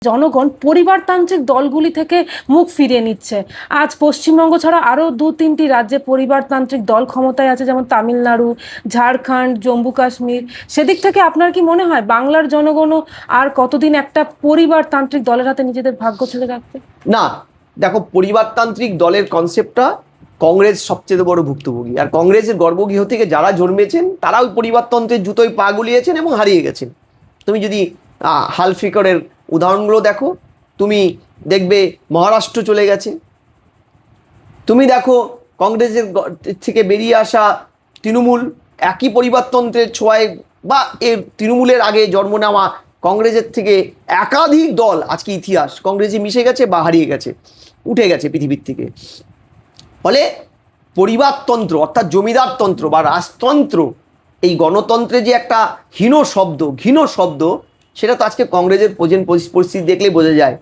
জনগণ পরিবারতান্ত্রিক দলগুলি থেকে মুখ ফিরিয়ে নিচ্ছে। আজ পশ্চিমবঙ্গ ছাড়া আরও 2-3টি রাজ্যে পরিবারতান্ত্রিক দল ক্ষমতায় আছে, যেমন তামিলনাড়ু, ঝাড়খণ্ড, জম্মু কাশ্মীর। সেদিক থেকে আপনার কি মনে হয় বাংলার জনগণও আর কতদিন একটা পরিবারতান্ত্রিক দলের হাতে নিজেদের ভাগ্য ছেড়ে রাখবে? না, দেখো, পরিবারতান্ত্রিক দলের কনসেপ্টটা কংগ্রেস সবচেয়ে বড় ভুক্তভোগী। আর কংগ্রেসের গর্ভগৃহ থেকে যারা জন্মেছেন তারা ওই পরিবারতন্ত্রের জুতোয় পা গুলিয়েছেন এবং হারিয়ে গেছেন। তুমি যদি হাল ফিকরের উদাহরণগুলো দেখো, তুমি দেখবে মহারাষ্ট্র চলে গেছে। তুমি দেখো কংগ্রেসের থেকে বেরিয়ে আসা তৃণমূল একই পরিবারতন্ত্রের ছোঁয়ায় বা এর তৃণমূলের আগে জন্ম নেওয়া কংগ্রেসের থেকে একাধিক দল আজকে ইতিহাস কংগ্রেসে মিশে গেছে বা হারিয়ে গেছে, উঠে গেছে পৃথিবীর থেকে। ফলে পরিবারতন্ত্র অর্থাৎ জমিদারতন্ত্র বা রাজতন্ত্র, এই গণতন্ত্রে যে একটা ঘৃণ শব্দ, সেটা তো আজকে কংগ্রেসের পরিস্থিতি দেখলেই বোঝা যায়।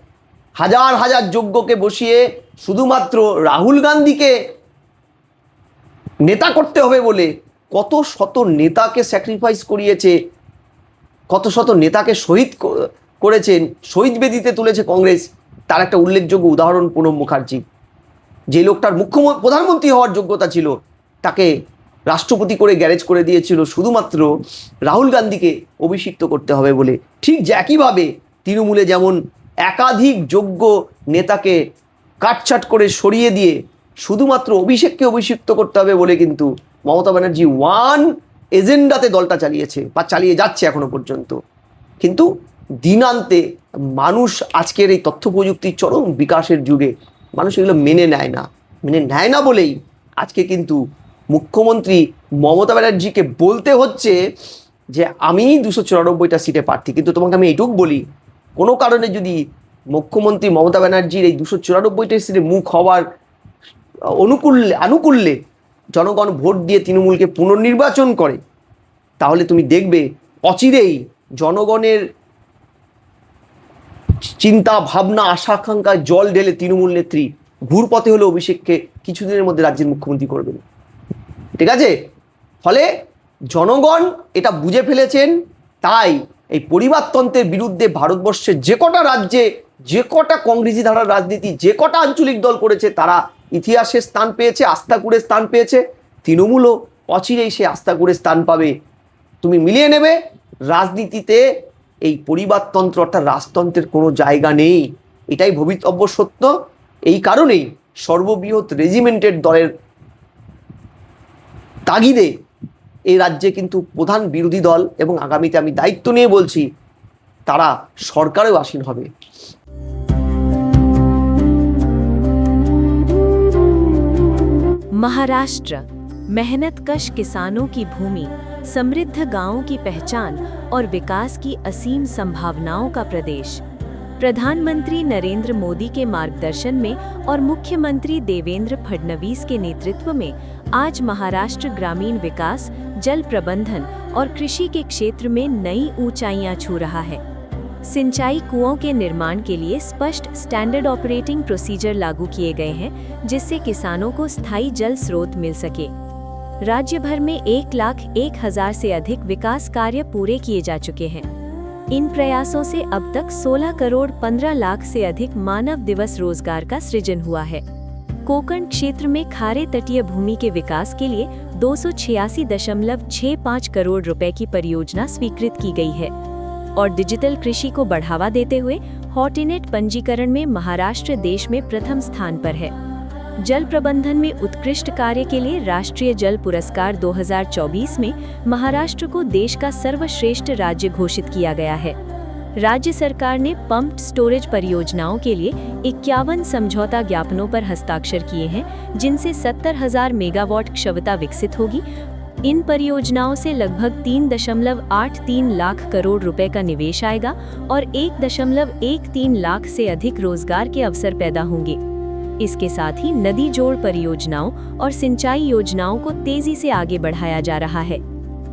হাজার হাজার যোগ্যকে বসিয়ে শুধুমাত্র রাহুল গান্ধীকে নেতা করতে হবে বলে কত শত নেতাকে স্যাক্রিফাইস করিয়েছে, কত শত নেতাকে শহীদ করেছেন, শহীদ বেদিতে তুলেছে কংগ্রেস। তার একটা উল্লেখযোগ্য উদাহরণ প্রণব মুখার্জি। যে লোকটার প্রধানমন্ত্রী হওয়ার যোগ্যতা ছিল, তাকে রাষ্ট্রপতি করে গ্যারেজ করে দিয়েছিল শুধুমাত্র রাহুল গান্ধীকে অভিষিক্ত করতে হবে বলে। ঠিক একইভাবে তৃণমূলে যেমন একাধিক যোগ্য নেতাকে কাটছাট করে সরিয়ে দিয়ে শুধুমাত্র অভিষেককে অভিষিক্ত করতে হবে বলে কিন্তু মমতা ব্যানার্জি ওয়ান এজেন্ডাতে দলটা চালিয়েছে বা চালিয়ে যাচ্ছে এখনো পর্যন্ত। কিন্তু দিনান্তে মানুষ আজকের এই তথ্য প্রযুক্তির চরম বিকাশের যুগে মানুষ এগুলো মেনে নেয় না বলেই আজকে কিন্তু মুখ্যমন্ত্রী মমতা ব্যানার্জিকে বলতে হচ্ছে যে আমি 294টা সিটে প্রার্থী। কিন্তু তোমাকে আমি এইটুকু বলি, কোনো কারণে যদি মুখ্যমন্ত্রী মমতা ব্যানার্জির এই 294টা সিটে মুখ হওয়ার আনুকূল্যে জনগণ ভোট দিয়ে তৃণমূলকে পুনর্নির্বাচন করে, তাহলে তুমি দেখবে অচিরেই জনগণের চিন্তা ভাবনা আশা আকাঙ্ক্ষায় জল ঢেলে তৃণমূল নেত্রী ঘুরপথে হলে অভিষেককে কিছুদিনের মধ্যে রাজ্যের মুখ্যমন্ত্রী করবেন। ঠিক আছে? ফলে জনগণ এটা বুঝে ফেলেছেন। তাই এই পরিবারতন্ত্রের বিরুদ্ধে ভারতবর্ষের যে কটা রাজ্যে যে কটা কংগ্রেসি ধারার রাজনীতি যে কটা আঞ্চলিক দল করেছে, তারা ইতিহাসে স্থান পেয়েছে, আস্থাকুড়ে স্থান পেয়েছে। তৃণমূলও অচিরেই সে আস্থাকুড়ে স্থান পাবে। তুমি মিলিয়ে নেবে, রাজনীতিতে এই পরিবারতন্ত্র অর্থাৎ রাজতন্ত্রের কোনো জায়গা নেই। এটাই ভবিতব্য সত্য। এই কারণেই সর্ববৃহৎ রেজিমেন্টের দলের তাগিদে এই রাজ্যে কিন্তু প্রধান বিরোধী দল, এবং আগামীতে আমি দায়িত্ব নিয়ে বলছি, তারা সরকারেও আসীন হবে। महाराष्ट्र मेहनतकश किसानों की भूमि, समृद्ध गांवों की पहचान और विकास की असीम संभावनाओं का प्रदेश। प्रधानमंत्री नरेंद्र मोदी के मार्गदर्शन में और मुख्यमंत्री देवेंद्र फडणवीस के नेतृत्व में आज महाराष्ट्र ग्रामीण विकास, जल प्रबंधन और कृषि के क्षेत्र में नई ऊंचाइयां छू रहा है। सिंचाई कुओं के निर्माण के लिए स्पष्ट स्टैंडर्ड ऑपरेटिंग प्रोसीजर लागू किए गए हैं, जिससे किसानों को स्थायी जल स्रोत मिल सके। राज्य भर में 1,01,000 से अधिक विकास कार्य पूरे किए जा चुके हैं। इन प्रयासों से अब तक 16,15,00,000 से अधिक मानव दिवस रोजगार का सृजन हुआ है। कोकण क्षेत्र में खारे तटीय भूमि के विकास के लिए 286.65 करोड़ रुपए की परियोजना स्वीकृत की गई है और डिजिटल कृषि को बढ़ावा देते हुए हॉटिनेट पंजीकरण में महाराष्ट्र देश में प्रथम स्थान पर है। जल प्रबंधन में उत्कृष्ट कार्य के लिए राष्ट्रीय जल पुरस्कार 2024 में महाराष्ट्र को देश का सर्वश्रेष्ठ राज्य घोषित किया गया है। राज्य सरकार ने पंप्ड स्टोरेज परियोजनाओं के लिए 51 समझौता ज्ञापनों पर हस्ताक्षर किए हैं, जिनसे 70,000 मेगावाट क्षमता विकसित होगी। इन परियोजनाओं से लगभग 3.83 लाख करोड़ रुपए का निवेश आएगा और 1.13 लाख से अधिक रोजगार के अवसर पैदा होंगे। इसके साथ ही नदी जोड़ परियोजनाओं और सिंचाई योजनाओं को तेजी से आगे बढ़ाया जा रहा है।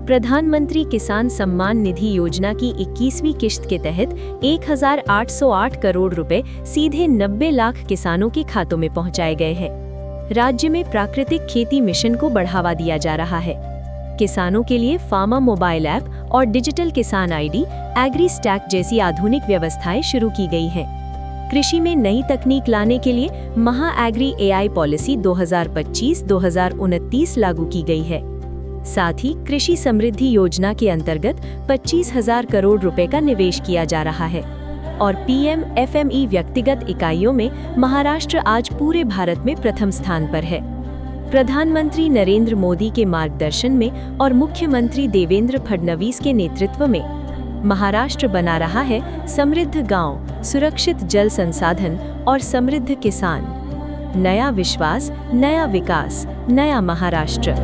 प्रधानमंत्री किसान सम्मान निधि योजना की 21वीं किश्त के तहत 1,808 करोड़ रुपए सीधे 90 लाख किसानों के खातों में पहुंचाए गए हैं। राज्य में प्राकृतिक खेती मिशन को बढ़ावा दिया जा रहा है। किसानों के लिए फार्मा मोबाइल ऐप और डिजिटल किसान आईडी, एग्री स्टैक जैसी आधुनिक व्यवस्थाएं शुरू की गई हैं। कृषि में नई तकनीक लाने के लिए महा एग्री एआई पॉलिसी 2025-2029 लागू की गई है। साथ ही कृषि समृद्धि योजना के अंतर्गत 25,000 करोड़ रुपए का निवेश किया जा रहा है और पीएम एफएमई व्यक्तिगत इकाइयों में महाराष्ट्र आज पूरे भारत में प्रथम स्थान पर है। प्रधानमंत्री नरेंद्र मोदी के मार्गदर्शन में और मुख्यमंत्री देवेंद्र फडणवीस के नेतृत्व में महाराष्ट्र बना रहा है समृद्ध गांव, सुरक्षित जल संसाधन और समृद्ध किसान। नया विश्वास, नया विकास, नया महाराष्ट्र।